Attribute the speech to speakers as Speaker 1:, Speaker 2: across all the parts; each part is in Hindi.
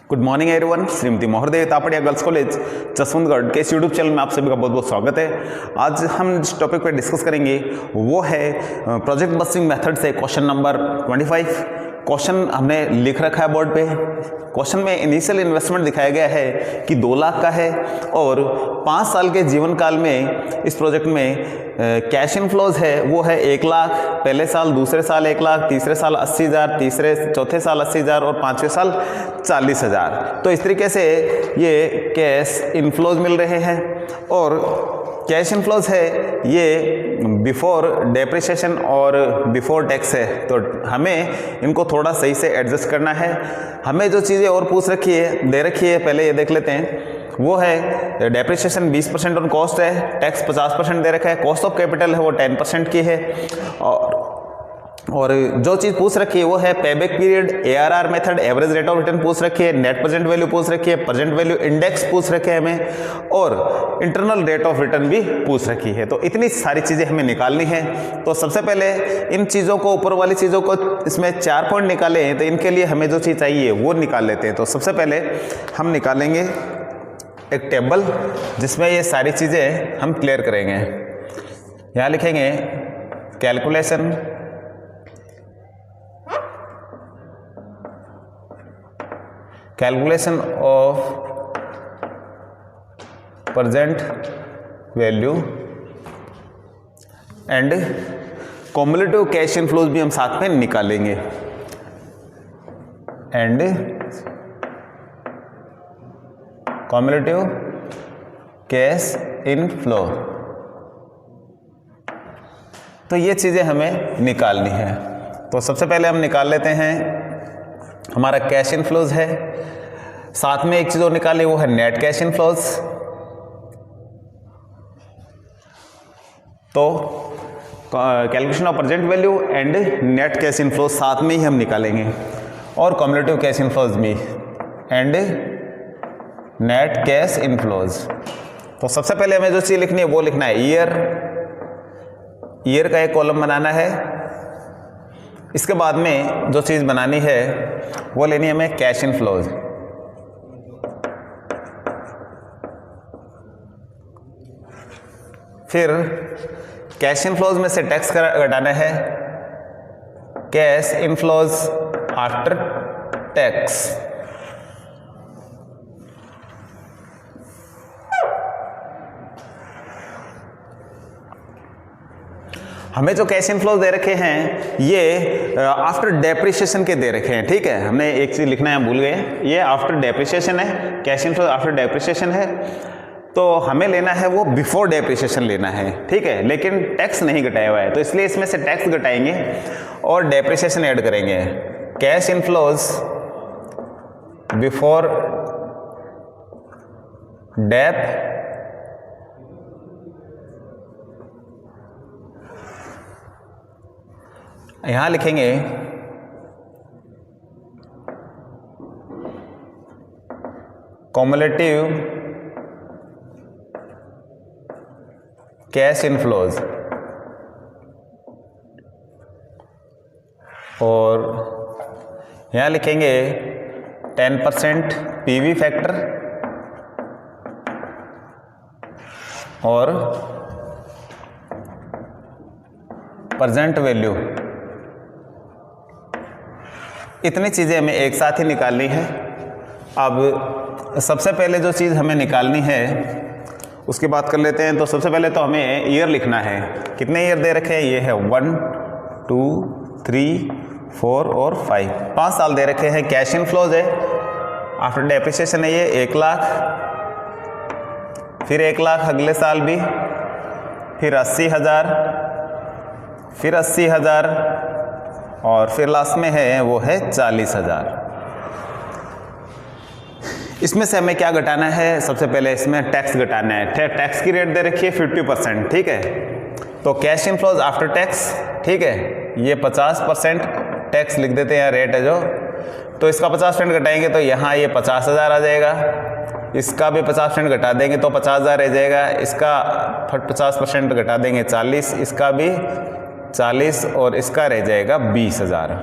Speaker 1: Good morning everyone. श्रीमती महोदय तापड़िया गर्ल्स कॉलेज जसवंतगढ़ के इस यूट्यूब चैनल में आप सभी का बहुत बहुत स्वागत है। आज हम जिस टॉपिक पर डिस्कस करेंगे वो है प्रोजेक्ट बस्टिंग मेथड से क्वेश्चन नंबर 25। क्वेश्चन हमने लिख रखा है बोर्ड पे। क्वेश्चन में इनिशियल इन्वेस्टमेंट दिखाया गया है कि 2 लाख का है और 5 साल के जीवन काल में इस प्रोजेक्ट में कैश इनफ्लोज है वो है 1 लाख, पहले साल, दूसरे साल 1 लाख, तीसरे साल 80,000, चौथे साल 80,000 और 5वें साल 40,000। तो इस तरीके से ये कैश इनफ्लोज मिल रहे हैं और कैश इनफ्लोज है ये बिफोर डेप्रिसिएशन और बिफोर टैक्स है। तो हमें इनको थोड़ा सही से एडजस्ट करना है। हमें जो चीज़ें और पूछ रखी है, दे रखी है, पहले ये देख लेते हैं। वो है डेप्रिसिएशन 20% ऑन कॉस्ट है, टैक्स 50% दे रखा है, कॉस्ट ऑफ कैपिटल है वो 10% की है और जो चीज़ पूछ रखी है वो है payback period, ARR method, average rate of return पूछ रखी है, नेट प्रेजेंट वैल्यू पूछ रखी है, प्रेजेंट वैल्यू इंडेक्स पूछ रखे हैं हमें और इंटरनल रेट ऑफ रिटर्न भी पूछ रखी है। तो इतनी सारी चीज़ें हमें निकालनी है। तो सबसे पहले इन चीज़ों को, ऊपर वाली चीज़ों को, इसमें 4 पॉइंट निकाले हैं तो इनके लिए हमें जो चीज़ चाहिए वो निकाल लेते हैं। तो सबसे पहले हम निकालेंगे एक टेबल जिसमें ये सारी चीज़ें हम क्लियर करेंगे। यहाँ लिखेंगे calculation of present value and cumulative cash inflows भी हम साथ में निकालेंगे एंड कॉम्युलेटिव कैश इनफ्लो। तो ये चीज़ें हमें निकालनी है। तो सबसे पहले हम निकाल लेते हैं, हमारा कैश इनफ्लोज है, साथ में एक चीज़ और निकालें वो है नेट कैश इनफ्लोज। तो calculation of present value and net cash inflows साथ में ही हम निकालेंगे और कॉम्युलेटिव कैश इनफ्लोज भी एंड नेट कैश इनफ्लोज। तो सबसे पहले हमें जो चीज़ लिखनी है वो लिखना है ईयर का एक कॉलम बनाना है। इसके बाद में जो चीज़ बनानी है वो लेनी है हमें कैश इनफ्लोज। फिर कैश इनफ्लोज में से टैक्स घटाना है, कैश इनफ्लोज आफ्टर टैक्स। हमें जो कैश इनफ्लोज दे रखे हैं ये आफ्टर डेप्रिसिएशन के दे रखे हैं। ठीक है, हमने एक चीज़ लिखना है भूल गए, ये आफ्टर डेप्रिसिएशन है, कैश इनफ्लोज आफ्टर डेप्रिसिएशन है। तो हमें लेना है वो बिफोर डेप्रिसिएशन लेना है। ठीक है, लेकिन टैक्स नहीं घटाया हुआ है तो इसलिए इसमें से टैक्स घटाएंगे और डेप्रिसिएशन ऐड करेंगे। कैश इनफ्लोज बिफोर डेप यहां लिखेंगे कॉम्युलेटिव कैश इनफ्लोज और यहां लिखेंगे 10% PV फैक्टर और प्रेजेंट वैल्यू। इतनी चीज़ें हमें एक साथ ही निकालनी है। अब सबसे पहले जो चीज़ हमें निकालनी है उसकी बात कर लेते हैं। तो सबसे पहले तो हमें ईयर लिखना है। कितने ईयर दे रखे हैं? ये है 1, 2, 3, 4 और 5। 5 साल दे रखे हैं। कैश इनफ्लोज है, आफ्टर डेप्रिसिएशन है ये 1 लाख, फिर 1 लाख अगले साल भी, फिर 80,000, फिर 80,000 और फिर लास्ट में है वो है 40,000। इसमें से हमें क्या घटाना है? सबसे पहले इसमें टैक्स घटाना है। टैक्स की रेट दे रखी है 50%। ठीक है, तो कैश इनफ्लोज आफ्टर टैक्स, ठीक है, ये 50% टैक्स लिख देते हैं, रेट है जो। तो इसका 50% घटाएंगे तो यहाँ ये 50,000 आ जाएगा, इसका भी 50% घटा देंगे तो 50,000 रह जाएगा, इसका 50% घटा देंगे 40, इसका भी 40 और इसका रह जाएगा 20,000।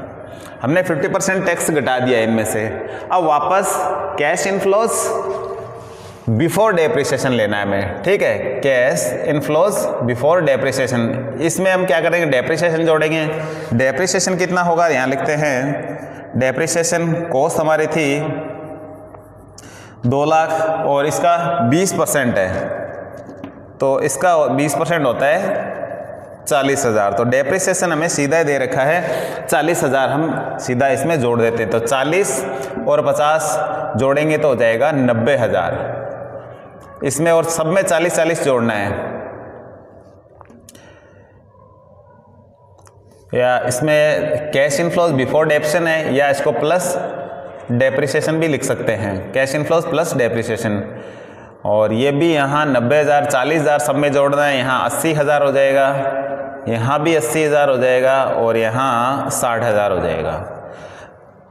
Speaker 1: हमने 50% टैक्स घटा दिया इनमें से। अब वापस कैश इनफ्लोज बिफोर डेप्रिसिएशन लेना है हमें, ठीक है, कैश इनफ्लोज बिफोर डेप्रिसिएशन। इसमें हम क्या करेंगे, डेप्रिसिएशन जोड़ेंगे। डेप्रिसिएशन कितना होगा, यहाँ लिखते हैं डेप्रिसिएशन कॉस्ट हमारी थी 2 लाख और इसका 20% है, तो इसका 20% होता है 40,000। तो डेप्रिसिएशन हमें सीधा दे रखा है 40,000, हम सीधा इसमें जोड़ देते हैं। तो 40 और 50 जोड़ेंगे तो हो जाएगा 90,000 इसमें, और सब में 40-40 जोड़ना है। या इसमें कैश इनफ्लोज बिफोर डेप्रिसिएशन है, या इसको प्लस डेप्रिसिएशन भी लिख सकते हैं, कैश इनफ्लोज प्लस डेप्रिसिएशन। और ये भी यहाँ 90,000 40,000 सब में जोड़ना है, यहाँ 80,000 हो जाएगा, यहाँ भी 80,000 हो जाएगा और यहाँ 60,000 हो जाएगा।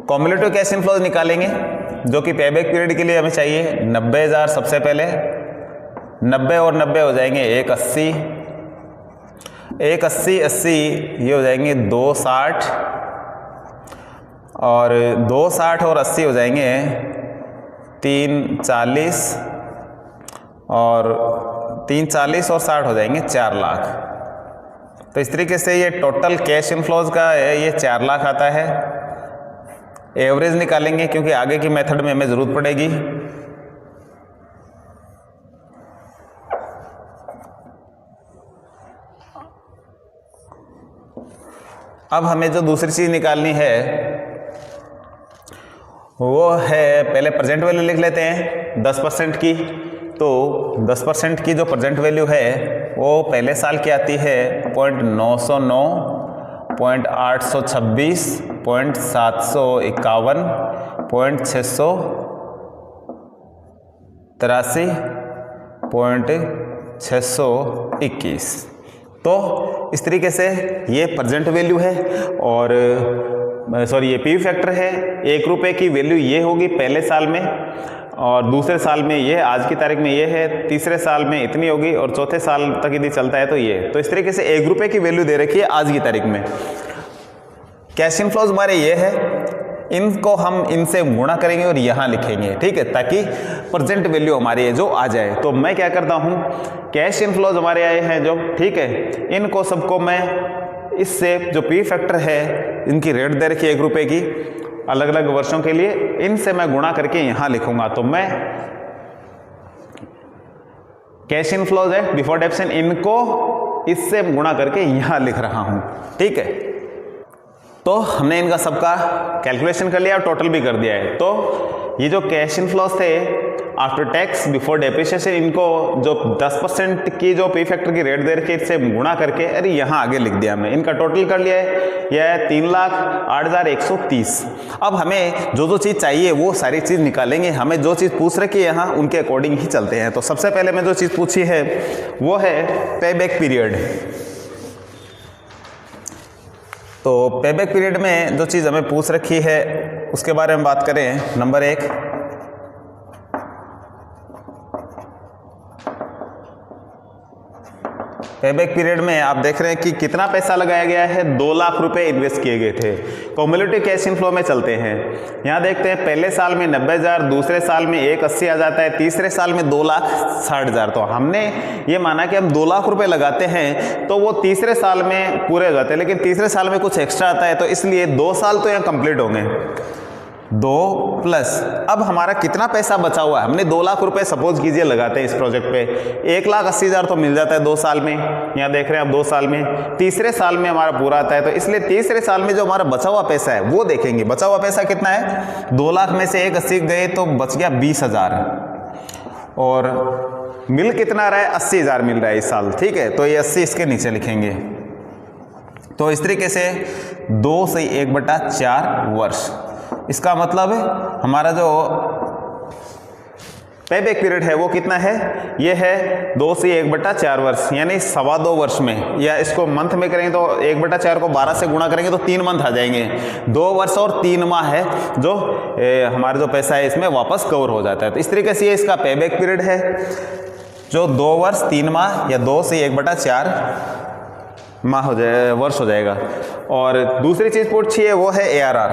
Speaker 1: कॉम्युलेटिव कैश इनफ्लोज निकालेंगे जो कि पेबैक पीरियड के लिए हमें चाहिए। 90,000 सबसे पहले, 90 और 90 हो जाएंगे 180, 180 80 ये हो जाएंगे 260, और 260 और 80 हो जाएंगे 340, और 340 और 60 हो जाएंगे 4 लाख। तो इस तरीके से ये टोटल कैश इनफ्लोज का है, ये 4 लाख आता है। एवरेज निकालेंगे क्योंकि आगे की मेथड में हमें ज़रूरत पड़ेगी। अब हमें जो दूसरी चीज़ निकालनी है वो है, पहले प्रेजेंट वैल्यू लिख लेते हैं 10% की। तो 10% की जो प्रेजेंट वैल्यू है वो पहले साल की आती है 0.909, 0.826, 0.751, 0.683, 0.621। तो इस तरीके से ये प्रेजेंट वैल्यू है, और सॉरी ये पी फैक्टर है। 1 रुपये की वैल्यू ये होगी पहले साल में, और दूसरे साल में ये आज की तारीख में ये है, तीसरे साल में इतनी होगी, और चौथे साल तक यदि चलता है तो ये। तो इस तरीके से 1 रुपये की वैल्यू दे रखी है आज की तारीख में। कैश इनफ्लोज हमारे ये है, इनको हम इनसे गुणा करेंगे और यहाँ लिखेंगे, ठीक है, ताकि प्रेजेंट वैल्यू हमारी जो आ जाए। तो मैं क्या करता हूँ, कैश इनफ्लोज हमारे आए हैं जो, ठीक है, इनको सबको मैं इससे जो पी फैक्टर है, इनकी रेट दे रखी है 1 रुपये की अलग अलग वर्षों के लिए, इनसे मैं गुणा करके यहाँ लिखूंगा। तो मैं कैश इनफ्लोज है बिफोर डेप्रिसिएशन, इनको इससे गुणा करके यहाँ लिख रहा हूँ, ठीक है। तो हमने इनका सबका कैलकुलेशन कर लिया और टोटल भी कर दिया है। तो ये जो कैश इनफ्लोज थे आफ्टर टैक्स बिफोर डेप्रिसिएशन, इनको जो 10% की जो पी फैक्टर की रेट दे रखी है इससे गुणा करके, अरे यहाँ आगे लिख दिया हमने, इनका टोटल कर लिया है, यह है 3,08,130। अब हमें जो जो चीज़ चाहिए वो सारी चीज़ निकालेंगे। हमें जो चीज़ पूछ रखी है यहाँ उनके अकॉर्डिंग ही चलते हैं। तो सबसे पहले मैं जो चीज़ पूछी है वो है पेबैक पीरियड। तो पेबैक पीरियड में जो चीज़ हमें पूछ रखी है उसके बारे में बात करें। नंबर 1, पेबैक पीरियड में आप देख रहे हैं कि कितना पैसा लगाया गया है, 2 लाख रुपए इन्वेस्ट किए गए थे। कम्युलेटिव कैश इनफ्लो में चलते हैं, यहाँ देखते हैं पहले साल में 90,000, दूसरे साल में 180 आ जाता है, तीसरे साल में 2,60,000। तो हमने ये माना कि हम 2 लाख रुपए लगाते हैं तो वो तीसरे साल में पूरे हो जाते हैं, लेकिन तीसरे साल में कुछ एक्स्ट्रा आता है, तो इसलिए 2 साल तो यहाँ कंप्लीट होंगे। 2 प्लस अब हमारा कितना पैसा बचा हुआ है, हमने 2 लाख रुपए सपोज कीजिए लगाते हैं इस प्रोजेक्ट पे, 1,80,000 तो मिल जाता है 2 साल में। यहाँ देख रहे हैं आप 2 साल में, तीसरे साल में हमारा पूरा आता है, तो इसलिए तीसरे साल में जो हमारा बचा हुआ पैसा है वो देखेंगे। बचा हुआ पैसा कितना है, 2 लाख में से 180 गए तो बच गया 20,000, और मिल कितना रहा है, 80,000 मिल रहा है इस साल, ठीक है। तो ये 80 इसके नीचे लिखेंगे। तो इस तरीके से 2 से 1/4 वर्ष, इसका मतलब हमारा जो पेबैक पीरियड है वो कितना है, ये है 2 से 1/4 वर्ष, यानी 2.25 वर्ष में, या इसको मंथ में करेंगे तो 1/4 को 12 से गुणा करेंगे तो 3 मंथ आ जाएंगे। 2 वर्ष और 3 माह है जो हमारा जो पैसा है इसमें वापस कवर हो जाता है। तो इस तरीके से ये इसका पेबैक पीरियड है, जो 2 वर्ष 3 माह या 2 से 1/4 माह हो जाए, वर्ष हो जाएगा। और दूसरी चीज़ पूछी है वो है ARR।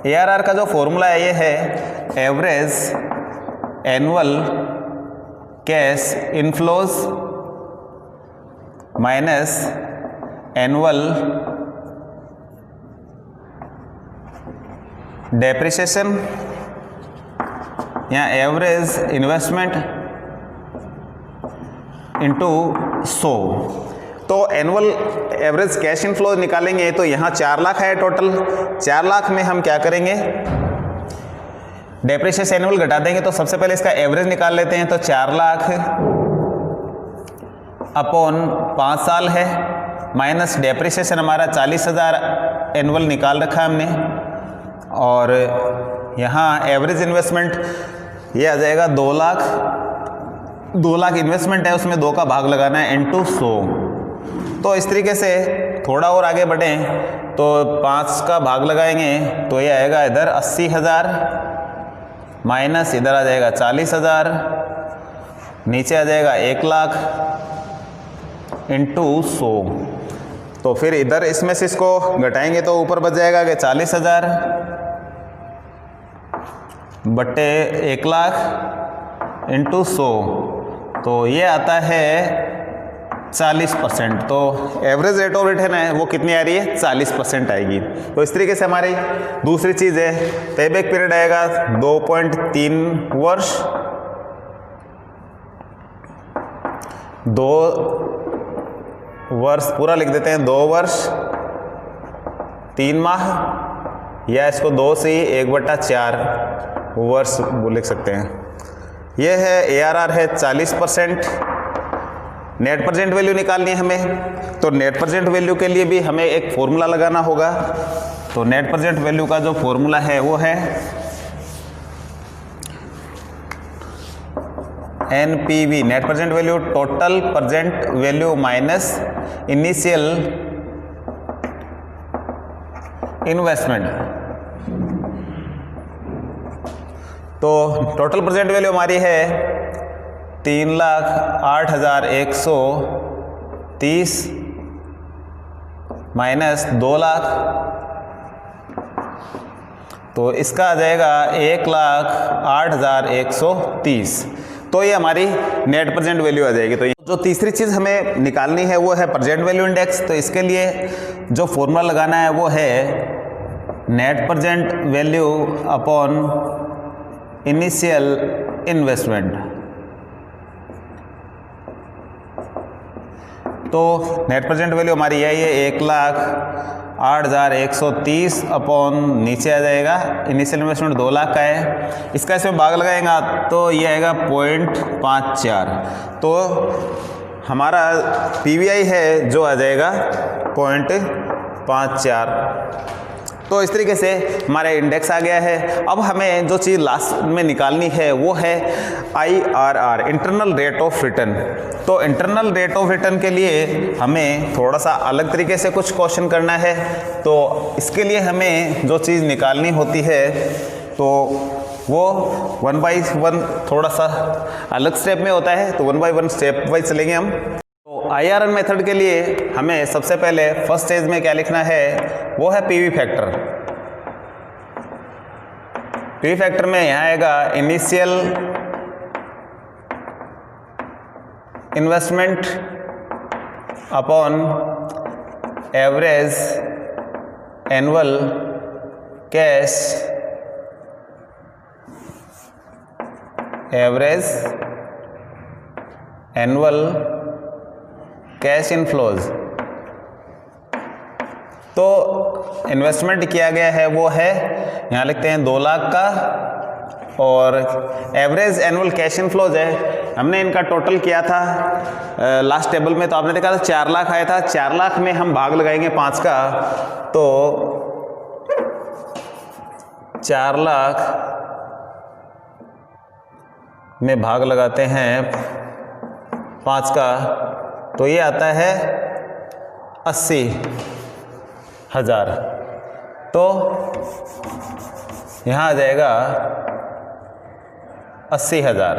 Speaker 1: ARR का जो फॉर्मूला है ये है average annual cash inflows minus annual depreciation या एवरेज इन्वेस्टमेंट इनटू 100। तो एनुअल एवरेज कैश इनफ्लो निकालेंगे तो यहाँ 4 लाख है टोटल। 4 लाख में हम क्या करेंगे, डेप्रिसिएशन एनुअल घटा देंगे। तो सबसे पहले इसका एवरेज निकाल लेते हैं। तो 4 लाख अपॉन 5 साल है माइनस डेप्रिसिएशन हमारा 40,000 एनुअल निकाल रखा है हमने। और यहाँ एवरेज इन्वेस्टमेंट ये आ जाएगा 2 लाख। 2 लाख इन्वेस्टमेंट है, उसमें 2 का भाग लगाना है इनटू 100। तो इस तरीके से थोड़ा और आगे बढ़ें तो 5 का भाग लगाएंगे तो ये आएगा इधर 80,000 माइनस इधर आ जाएगा 40,000, नीचे आ जाएगा 1 लाख इंटू 100। तो फिर इधर इसमें से इसको घटाएंगे तो ऊपर बच जाएगा कि 40,000 बट्टे 1 लाख इंटू 100। तो ये आता है 40%। तो एवरेज रेट ऑफ रिटर्न है वो कितनी आ रही है, 40% आएगी। तो इस तरीके से हमारी दूसरी चीज़ है पेबैक पीरियड आएगा 2.3 वर्ष, 2 वर्ष पूरा लिख देते हैं, 2 वर्ष 3 माह, या इसको 2 से 1/4 वर्ष वो लिख सकते हैं। ये है ARR है 40%। नेट प्रेजेंट वैल्यू निकालनी है हमें। तो नेट प्रेजेंट वैल्यू के लिए भी हमें एक फॉर्मूला लगाना होगा। तो नेट प्रेजेंट वैल्यू का जो फॉर्मूला है वो है NPV, net present value total present value minus initial investment. तो टोटल प्रेजेंट वैल्यू हमारी है 3,08,130 माइनस 2 लाख, तो इसका आ जाएगा 1,08,130। तो ये हमारी नेट प्रेजेंट वैल्यू आ जाएगी। तो जो तीसरी चीज़ हमें निकालनी है वो है प्रेजेंट वैल्यू इंडेक्स। तो इसके लिए जो फॉर्मूला लगाना है वो है net present value upon initial investment. तो नेट प्रेजेंट वैल्यू हमारी यही है 1,08,130 अपॉन नीचे आ जाएगा इनिशियल इन्वेस्टमेंट 2 लाख का है। इसका इसमें भाग लगाएगा तो ये आएगा 0.54। तो हमारा PVI है जो आ जाएगा 0.54। तो इस तरीके से हमारा इंडेक्स आ गया है। अब हमें जो चीज़ लास्ट में निकालनी है वो है IRR, internal rate of return. तो इंटरनल रेट ऑफ रिटर्न के लिए हमें थोड़ा सा अलग तरीके से कुछ क्वेश्चन करना है। तो इसके लिए हमें जो चीज़ निकालनी होती है तो वो 1 by 1 थोड़ा सा अलग स्टेप में होता है। तो 1 by 1 स्टेप वाइज चलेंगे हम। IRR मेथड के लिए हमें सबसे पहले फर्स्ट स्टेज में क्या लिखना है वो है PV फैक्टर। PV फैक्टर में यहाँ आएगा initial investment upon average annual cash average annual cash inflows. तो इन्वेस्टमेंट किया गया है वो है यहाँ लिखते हैं 2 लाख का, और एवरेज एनुअल कैश इनफ्लोज है हमने इनका टोटल किया था लास्ट टेबल में। तो आपने देखा था 4 लाख आया था। 4 लाख में हम भाग लगाएंगे 5 का, तो 4 लाख में भाग लगाते हैं 5 का, तो ये आता है 80,000। तो यहाँ आ जाएगा 80,000।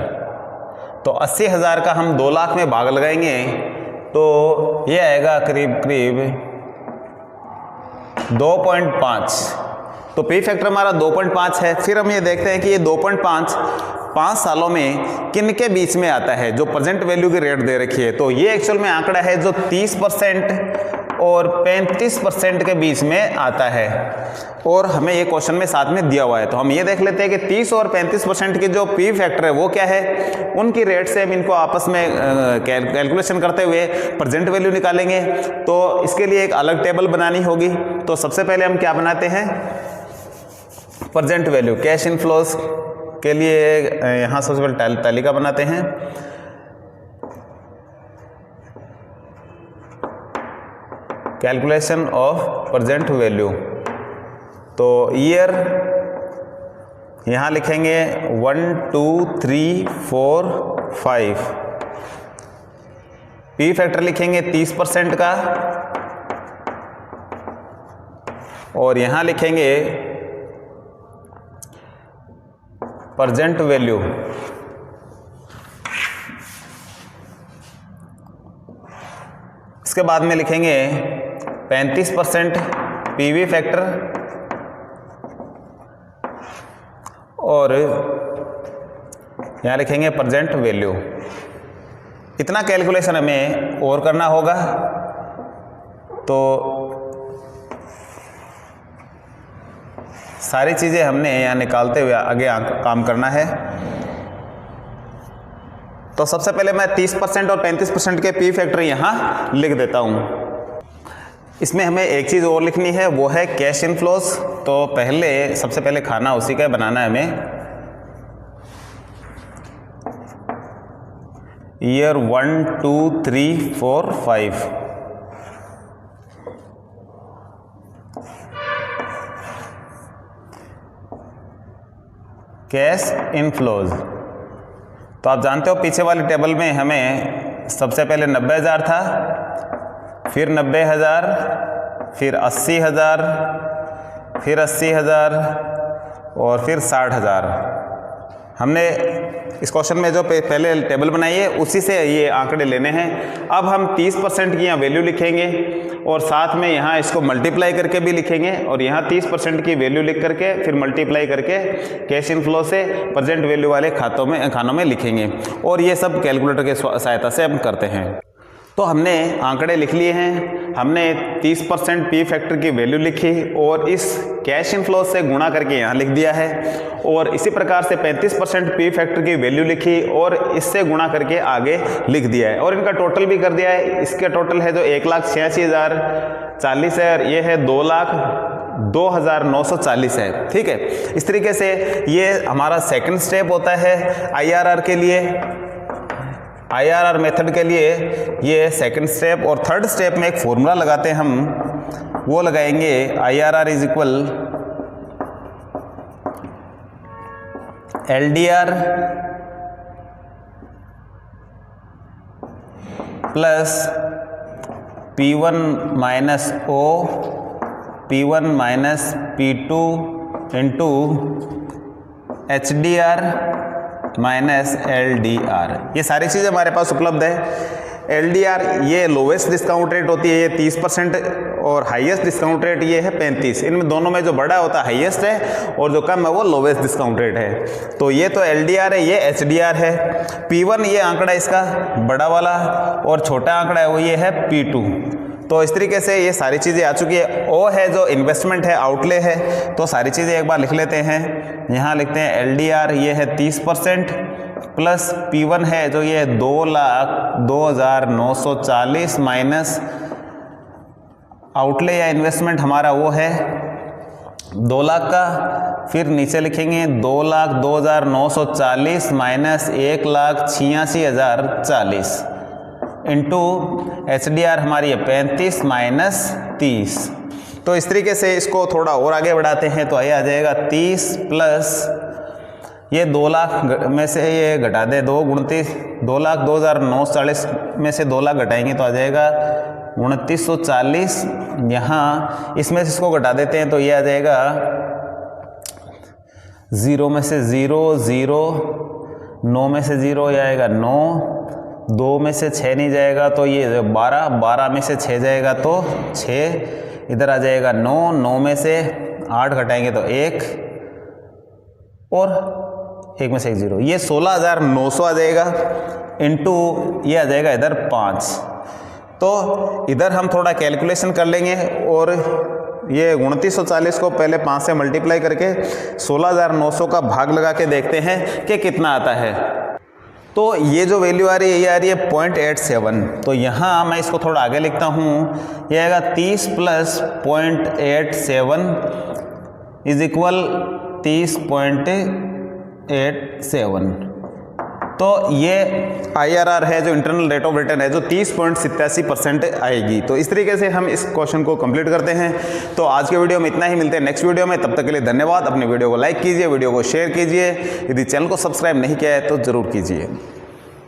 Speaker 1: तो 80,000 का हम 2 लाख में भाग लगाएंगे तो ये आएगा करीब करीब 2.5। तो पी फैक्टर हमारा 2.5 है। फिर हम ये देखते हैं कि ये 2.5 5 सालों में किन के बीच में आता है, जो प्रेजेंट वैल्यू की रेट दे रखी है। तो ये एक्चुअल में आंकड़ा है जो 30% और 35% के बीच में आता है, और हमें ये क्वेश्चन में साथ में दिया हुआ है। तो हम ये देख लेते हैं कि 30 और 35% की जो पी फैक्टर है वो क्या है, उनकी रेट से हम इनको आपस में कैलकुलेशन करते हुए प्रेजेंट वैल्यू निकालेंगे। तो इसके लिए एक अलग टेबल बनानी होगी। तो सबसे पहले हम क्या बनाते हैं, प्रेजेंट वैल्यू कैश इनफ्लोज के लिए यहाँ सबसे पहले तालिका बनाते हैं। Calculation of present value. तो ईयर यहाँ लिखेंगे 1 2 3 4 5। पी फैक्टर लिखेंगे 30% का, और यहाँ लिखेंगे प्रेजेंट वैल्यू। इसके बाद में लिखेंगे 35% पीवी फैक्टर, और यहाँ लिखेंगे प्रेजेंट वैल्यू। इतना कैलकुलेशन हमें और करना होगा। तो सारी चीज़ें हमने यहाँ निकालते हुए आगे काम करना है। तो सबसे पहले मैं 30% और 35% के पी फैक्टर यहाँ लिख देता हूँ। इसमें हमें एक चीज़ और लिखनी है, वो है कैश इनफ्लोज। तो सबसे पहले खाना उसी का बनाना है हमें। ईयर 1 2 3 4 5। Cash inflows. तो आप जानते हो पीछे वाली टेबल में हमें सबसे पहले 90,000 था, फिर 90,000, फिर 80,000, फिर 80,000, और फिर 60,000। हमने इस क्वेश्चन में जो पहले टेबल बनाई है उसी से ये आंकड़े लेने हैं। अब हम 30% की यहाँ वैल्यू लिखेंगे, और साथ में यहाँ इसको मल्टीप्लाई करके भी लिखेंगे, और यहाँ 30% की वैल्यू लिख करके फिर मल्टीप्लाई करके कैश इनफ्लो से प्रेजेंट वैल्यू वाले खानों में लिखेंगे। और ये सब कैलकुलेटर के सहायता से हम करते हैं। तो हमने आंकड़े लिख लिए हैं, हमने 30% पी फैक्टर की वैल्यू लिखी और इस कैश इनफ्लो से गुणा करके यहाँ लिख दिया है, और इसी प्रकार से 35% पी फैक्टर की वैल्यू लिखी और इससे गुणा करके आगे लिख दिया है, और इनका टोटल भी कर दिया है। इसका टोटल है जो 1,86,040 है, ये है 2,02,940 है। ठीक है, इस तरीके से ये हमारा सेकंड स्टेप होता है IRR के लिए। IRR मेथड के लिए ये सेकंड स्टेप, और थर्ड स्टेप में एक फॉर्मूला लगाते हैं हम, वो लगाएंगे IRR is equal LDR plus P1 minus O P1 minus P2 into HDR minus LDR। ये सारी चीज़ें हमारे पास उपलब्ध है। LDR ये लोवेस्ट डिस्काउंट रेट होती है, ये 30%, और हाईएस्ट डिस्काउंट रेट ये है 35। इनमें दोनों में जो बड़ा होता है हाईएस्ट है, और जो कम है वो लोवेस्ट डिस्काउंट रेट है। तो ये तो LDR है, ये HDR है। P1 ये आंकड़ा इसका बड़ा वाला, और छोटा आंकड़ा है वो ये है P2। तो इस तरीके से ये सारी चीज़ें आ चुकी है। O है जो इन्वेस्टमेंट है, आउटले है। तो सारी चीज़ें एक बार लिख लेते हैं। यहाँ लिखते हैं LDR ये है 30% प्लस P1 है जो ये 2,02,940 माइनस आउटले या इन्वेस्टमेंट हमारा वो है 2 लाख का। फिर नीचे लिखेंगे 2,02,940 माइनस 1,86,040 इंटू HDR हमारी है 35 माइनस 30। तो इस तरीके से इसको थोड़ा और आगे बढ़ाते हैं। तो ये आ जाएगा 30 प्लस ये 2 लाख में से ये घटा दे, 2 29, 2,02,940 में से 2 लाख घटाएंगे तो आ जाएगा 2940। यहाँ इसमें से इसको घटा देते हैं तो ये आ जाएगा 0 में से 0 0, 9 में से 0 ये आएगा 9, 2 में से 6 नहीं जाएगा तो ये 12, 12 में से 6 जाएगा तो 6, इधर आ जाएगा 9, 9 में से 8 घटाएंगे तो 1 और 1 में से 1 0, ये 16,900 आ जाएगा इंटू ये आ जाएगा इधर 5। तो इधर हम थोड़ा कैलकुलेशन कर लेंगे और ये 2940 को पहले 5 से मल्टीप्लाई करके 16,900 का भाग लगा के देखते हैं कि कितना आता है। तो ये जो वैल्यू आ रही है ये आ रही है 0.87। तो यहाँ मैं इसको थोड़ा आगे लिखता हूँ, ये आएगा 30 प्लस 0.87 इज इक्वल 30.87। तो ये IRR है जो इंटरनल रेट ऑफ रिटर्न है जो 30.87% आएगी। तो इस तरीके से हम इस क्वेश्चन को कंप्लीट करते हैं। तो आज के वीडियो में इतना ही, मिलते हैं नेक्स्ट वीडियो में। तब तक के लिए धन्यवाद। अपने वीडियो को लाइक कीजिए, वीडियो को शेयर कीजिए, यदि चैनल को सब्सक्राइब नहीं किया है तो जरूर कीजिए।